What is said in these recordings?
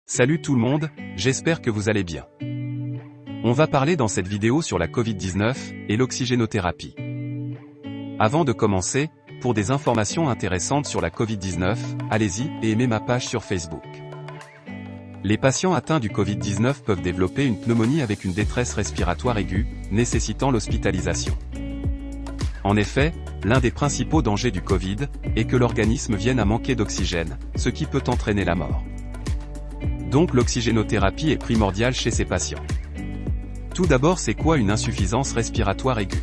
Salut tout le monde, j'espère que vous allez bien. On va parler dans cette vidéo sur la Covid-19 et l'oxygénothérapie. Avant de commencer, pour des informations intéressantes sur la Covid-19, allez-y et aimez ma page sur Facebook. Les patients atteints du Covid-19 peuvent développer une pneumonie avec une détresse respiratoire aiguë, nécessitant l'hospitalisation. En effet, l'un des principaux dangers du Covid est que l'organisme vienne à manquer d'oxygène, ce qui peut entraîner la mort. Donc l'oxygénothérapie est primordiale chez ces patients. Tout d'abord, c'est quoi une insuffisance respiratoire aiguë?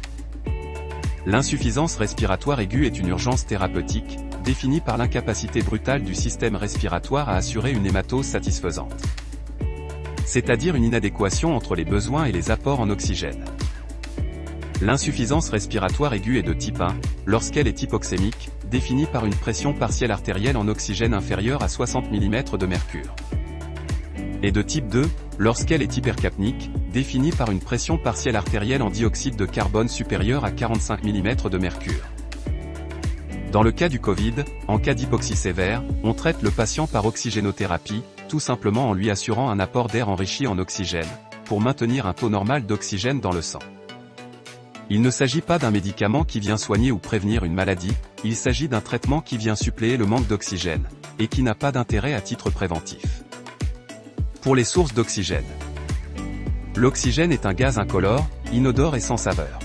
L'insuffisance respiratoire aiguë est une urgence thérapeutique, définie par l'incapacité brutale du système respiratoire à assurer une hématose satisfaisante. C'est-à-dire une inadéquation entre les besoins et les apports en oxygène. L'insuffisance respiratoire aiguë est de type 1, lorsqu'elle est hypoxémique, définie par une pression partielle artérielle en oxygène inférieure à 60 mm de mercure. Et de type 2, lorsqu'elle est hypercapnique, définie par une pression partielle artérielle en dioxyde de carbone supérieure à 45 mm de mercure. Dans le cas du Covid, en cas d'hypoxie sévère, on traite le patient par oxygénothérapie, tout simplement en lui assurant un apport d'air enrichi en oxygène, pour maintenir un taux normal d'oxygène dans le sang. Il ne s'agit pas d'un médicament qui vient soigner ou prévenir une maladie, il s'agit d'un traitement qui vient suppléer le manque d'oxygène, et qui n'a pas d'intérêt à titre préventif. Pour les sources d'oxygène. L'oxygène est un gaz incolore, inodore et sans saveur.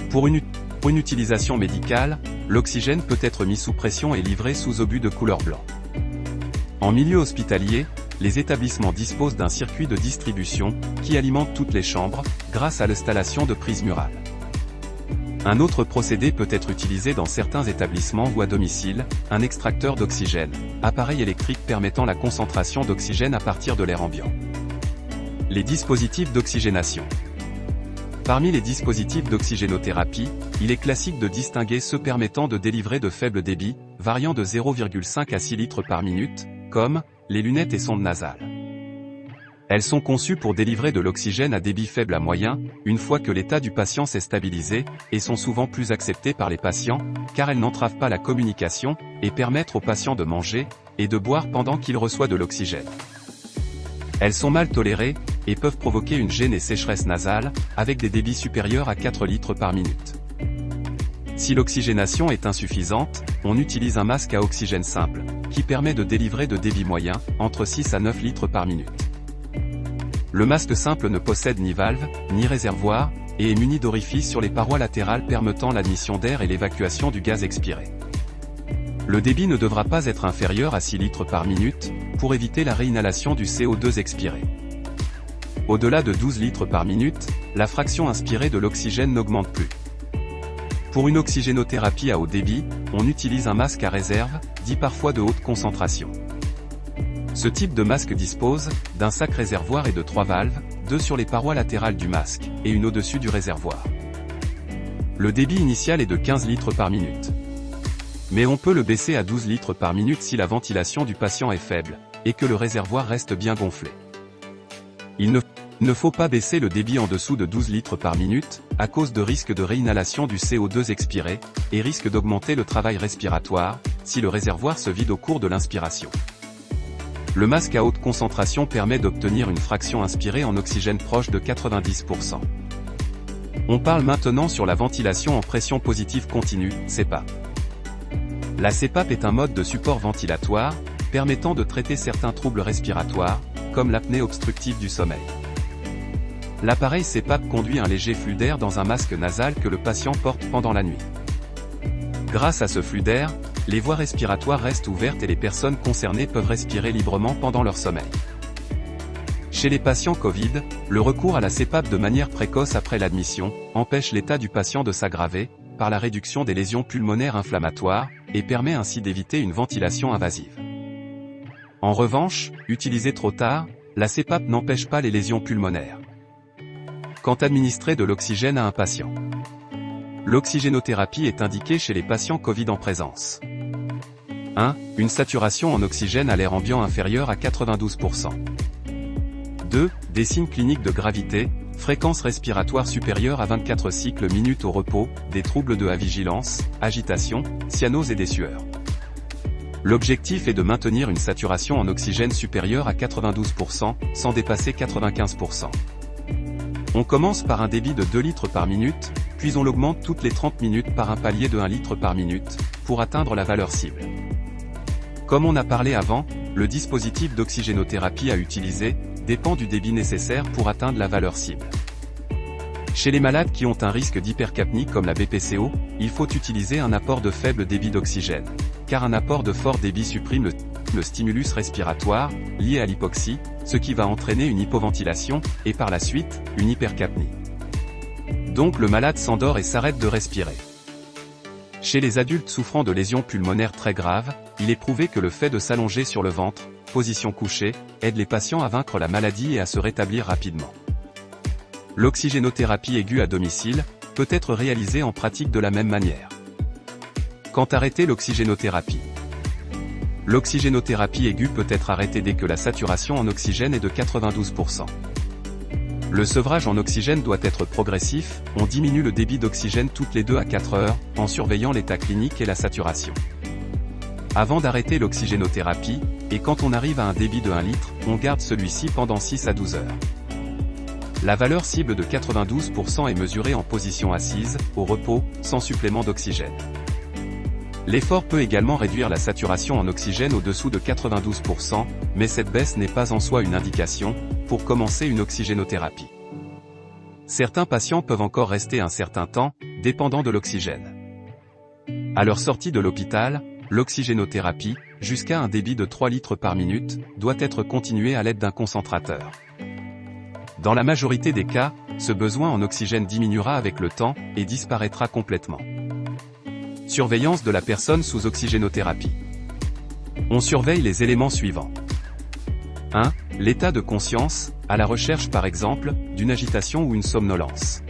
Pour une utilisation médicale, l'oxygène peut être mis sous pression et livré sous obus de couleur blanc. En milieu hospitalier, les établissements disposent d'un circuit de distribution, qui alimente toutes les chambres, grâce à l'installation de prises murales. Un autre procédé peut être utilisé dans certains établissements ou à domicile, un extracteur d'oxygène, appareil électrique permettant la concentration d'oxygène à partir de l'air ambiant. Les dispositifs d'oxygénation. Parmi les dispositifs d'oxygénothérapie, il est classique de distinguer ceux permettant de délivrer de faibles débits, variant de 0,5 à 6 litres par minute, comme les lunettes et sondes nasales. Elles sont conçues pour délivrer de l'oxygène à débit faible à moyen, une fois que l'état du patient s'est stabilisé, et sont souvent plus acceptées par les patients, car elles n'entravent pas la communication, et permettent aux patients de manger, et de boire pendant qu'ils reçoivent de l'oxygène. Elles sont mal tolérées, et peuvent provoquer une gêne et sécheresse nasale, avec des débits supérieurs à 4 litres par minute. Si l'oxygénation est insuffisante, on utilise un masque à oxygène simple, qui permet de délivrer de débits moyens, entre 6 à 9 litres par minute. Le masque simple ne possède ni valve, ni réservoir, et est muni d'orifices sur les parois latérales permettant l'admission d'air et l'évacuation du gaz expiré. Le débit ne devra pas être inférieur à 6 litres par minute, pour éviter la réinhalation du CO2 expiré. Au-delà de 12 litres par minute, la fraction inspirée de l'oxygène n'augmente plus. Pour une oxygénothérapie à haut débit, on utilise un masque à réserve, dit parfois de haute concentration. Ce type de masque dispose d'un sac réservoir et de 3 valves, 2 sur les parois latérales du masque, et une au-dessus du réservoir. Le débit initial est de 15 litres par minute. Mais on peut le baisser à 12 litres par minute si la ventilation du patient est faible, et que le réservoir reste bien gonflé. Il ne faut pas baisser le débit en dessous de 12 litres par minute, à cause de risque de réinhalation du CO2 expiré, et risque d'augmenter le travail respiratoire, si le réservoir se vide au cours de l'inspiration. Le masque à haute concentration permet d'obtenir une fraction inspirée en oxygène proche de 90%. On parle maintenant sur la ventilation en pression positive continue, CPAP. La CPAP est un mode de support ventilatoire, permettant de traiter certains troubles respiratoires, comme l'apnée obstructive du sommeil. L'appareil CPAP conduit un léger flux d'air dans un masque nasal que le patient porte pendant la nuit. Grâce à ce flux d'air, les voies respiratoires restent ouvertes et les personnes concernées peuvent respirer librement pendant leur sommeil. Chez les patients Covid, le recours à la CPAP de manière précoce après l'admission empêche l'état du patient de s'aggraver, par la réduction des lésions pulmonaires inflammatoires, et permet ainsi d'éviter une ventilation invasive. En revanche, utilisée trop tard, la CPAP n'empêche pas les lésions pulmonaires. Quand administrer de l'oxygène à un patient. L'oxygénothérapie est indiquée chez les patients Covid en présence. 1. Une saturation en oxygène à l'air ambiant inférieure à 92%. 2. Des signes cliniques de gravité, fréquence respiratoire supérieure à 24 cycles minutes au repos, des troubles de la vigilance, agitation, cyanose et des sueurs. L'objectif est de maintenir une saturation en oxygène supérieure à 92%, sans dépasser 95%. On commence par un débit de 2 litres par minute, puis on l'augmente toutes les 30 minutes par un palier de 1 litre par minute, pour atteindre la valeur cible. Comme on a parlé avant, le dispositif d'oxygénothérapie à utiliser dépend du débit nécessaire pour atteindre la valeur cible. Chez les malades qui ont un risque d'hypercapnie comme la BPCO, il faut utiliser un apport de faible débit d'oxygène, car un apport de fort débit supprime le stimulus respiratoire, lié à l'hypoxie, ce qui va entraîner une hypoventilation, et par la suite, une hypercapnie. Donc le malade s'endort et s'arrête de respirer. Chez les adultes souffrant de lésions pulmonaires très graves, il est prouvé que le fait de s'allonger sur le ventre, position couchée, aide les patients à vaincre la maladie et à se rétablir rapidement. L'oxygénothérapie aiguë à domicile peut être réalisée en pratique de la même manière. Quand arrêter l'oxygénothérapie? L'oxygénothérapie aiguë peut être arrêtée dès que la saturation en oxygène est de 92%. Le sevrage en oxygène doit être progressif, on diminue le débit d'oxygène toutes les 2 à 4 heures, en surveillant l'état clinique et la saturation. Avant d'arrêter l'oxygénothérapie, et quand on arrive à un débit de 1 litre, on garde celui-ci pendant 6 à 12 heures. La valeur cible de 92% est mesurée en position assise, au repos, sans supplément d'oxygène. L'effort peut également réduire la saturation en oxygène au-dessous de 92%, mais cette baisse n'est pas en soi une indication pour commencer une oxygénothérapie. Certains patients peuvent encore rester un certain temps, dépendant de l'oxygène. À leur sortie de l'hôpital, l'oxygénothérapie, jusqu'à un débit de 3 litres par minute, doit être continuée à l'aide d'un concentrateur. Dans la majorité des cas, ce besoin en oxygène diminuera avec le temps et disparaîtra complètement. Surveillance de la personne sous oxygénothérapie. On surveille les éléments suivants. 1. L'état de conscience, à la recherche par exemple, d'une agitation ou une somnolence.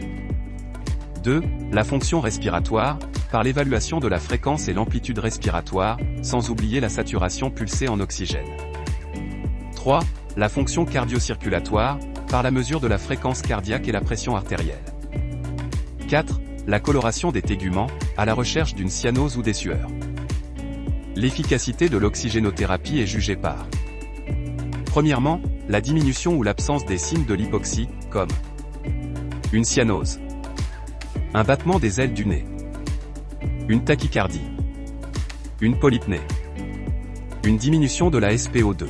2. La fonction respiratoire, par l'évaluation de la fréquence et l'amplitude respiratoire, sans oublier la saturation pulsée en oxygène. 3. La fonction cardio-circulatoire, par la mesure de la fréquence cardiaque et la pression artérielle. 4. La coloration des téguments, à la recherche d'une cyanose ou des sueurs. L'efficacité de l'oxygénothérapie est jugée par: premièrement, la diminution ou l'absence des signes de l'hypoxie, comme une cyanose, un battement des ailes du nez, une tachycardie, une polypnée, une diminution de la SpO2.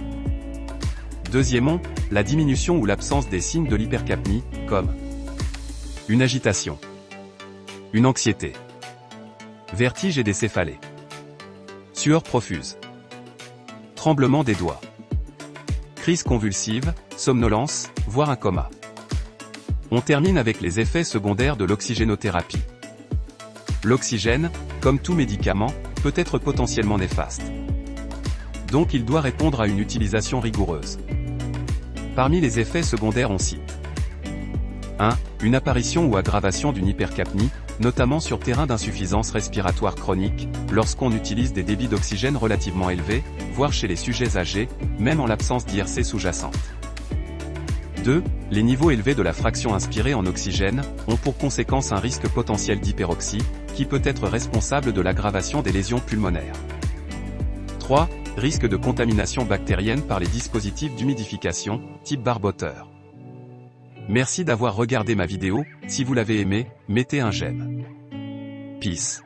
Deuxièmement, la diminution ou l'absence des signes de l'hypercapnie, comme une agitation, une anxiété, vertige et des céphalées, sueur profuse, tremblement des doigts, crise convulsive, somnolence, voire un coma. On termine avec les effets secondaires de l'oxygénothérapie. L'oxygène, comme tout médicament, peut être potentiellement néfaste. Donc il doit répondre à une utilisation rigoureuse. Parmi les effets secondaires on cite 1. Une apparition ou aggravation d'une hypercapnie, notamment sur terrain d'insuffisance respiratoire chronique, lorsqu'on utilise des débits d'oxygène relativement élevés, voire chez les sujets âgés, même en l'absence d'IRC sous-jacente. 2. Les niveaux élevés de la fraction inspirée en oxygène ont pour conséquence un risque potentiel d'hyperoxie, qui peut être responsable de l'aggravation des lésions pulmonaires. 3. Risque de contamination bactérienne par les dispositifs d'humidification, type barboteur. Merci d'avoir regardé ma vidéo, si vous l'avez aimé, mettez un j'aime. Peace.